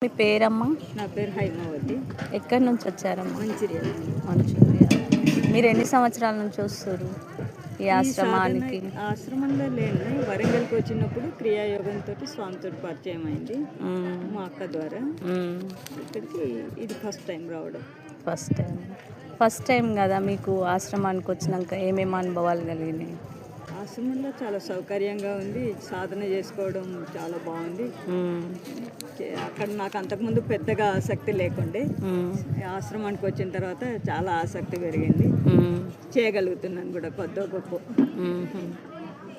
మీ పేరమ్మా? నా పేరు హైమావతి. ఎక్కడి నుంచి వచ్చారమ్మా? మంచిర్యాల. మంచిర్యాల. మీరు ఎన్ని సంవత్సరాల నుంచి వస్తారు ఈ ఆశ్రమానికి? ఆశ్రమంలో లేను, వరంగల్కి వచ్చినప్పుడు క్రియాయోగంతో స్వామితో పరిచయం అయింది మా అక్క ద్వారా. ఇక్కడికి ఇది ఫస్ట్ టైం రావడం. ఫస్ట్ టైం కదా మీకు ఆశ్రమానికి వచ్చినాక ఏమేమి అనుభవాలు కలిగినాయి? ఆశ్రమంలో చాలా సౌకర్యంగా ఉంది, సాధన చేసుకోవడం చాలా బాగుంది. అక్కడ నాకు అంతకుముందు పెద్దగా ఆసక్తి లేకుండే, ఆశ్రమానికి వచ్చిన తర్వాత చాలా ఆసక్తి పెరిగింది. చేయగలుగుతున్నాను కూడా కొద్ది గొప్ప.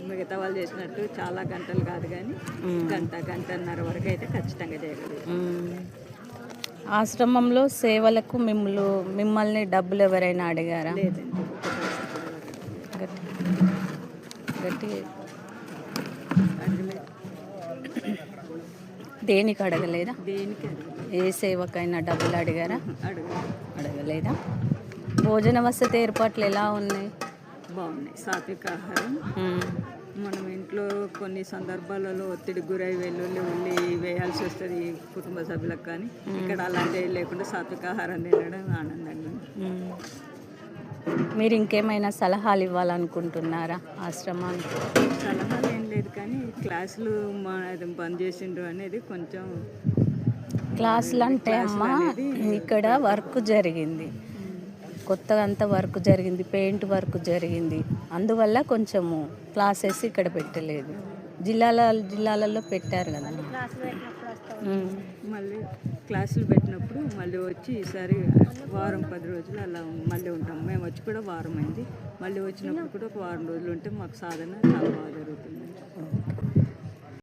మిగతా వాళ్ళు చేసినట్టు చాలా గంటలు కాదు కానీ గంటన్నర వరకు అయితే ఖచ్చితంగా చేయగలుగుతాను. ఆశ్రమంలో సేవలకు మిమ్మల్ని డబ్బులు ఎవరైనా అడిగారా? లేదండి. దేనికి అడగలేదా? దేనికి ఏ సేవకైనా డబ్బులు అడిగారా? అడగలేదా? భోజన వసతి ఏర్పాట్లు ఎలా ఉన్నాయి? బాగున్నాయి. సాత్విక ఆహారం. మనం ఇంట్లో కొన్ని సందర్భాలలో ఒత్తిడి గురై వెల్లుల్లి ఉల్లి వేయాల్సి వస్తుంది కుటుంబ సభ్యులకు, కానీ ఇక్కడ అలాంటివి లేకుండా సాత్విక ఆహారం తినడం ఆనందంగా. మీరు ఇంకేమైనా సలహాలు ఇవ్వాలనుకుంటున్నారా ఆశ్రమానికి? సలహాలు ఏం లేదు, కానీ క్లాసులు బంద్ చేసిండ్రు అనేది కొంచెం. క్లాసులు అంటే అమ్మా ఇక్కడ వర్క్ జరిగింది, కొత్తగా అంతా వర్క్ జరిగింది, పెయింట్ వర్క్ జరిగింది, అందువల్ల కొంచెము క్లాసెస్ ఇక్కడ పెట్టలేదు. జిల్లాలలో పెట్టారు కదా. మళ్ళీ క్లాసులు పెట్టినప్పుడు మళ్ళీ వచ్చి ఈసారి వారం 10 రోజులు అలా మళ్ళీ ఉంటాం. మేము వచ్చి కూడా వారం అయింది. మళ్ళీ వచ్చినప్పుడు కూడా ఒక వారం రోజులు ఉంటే మాకు సాధన చాలా బాగా జరుగుతుంది.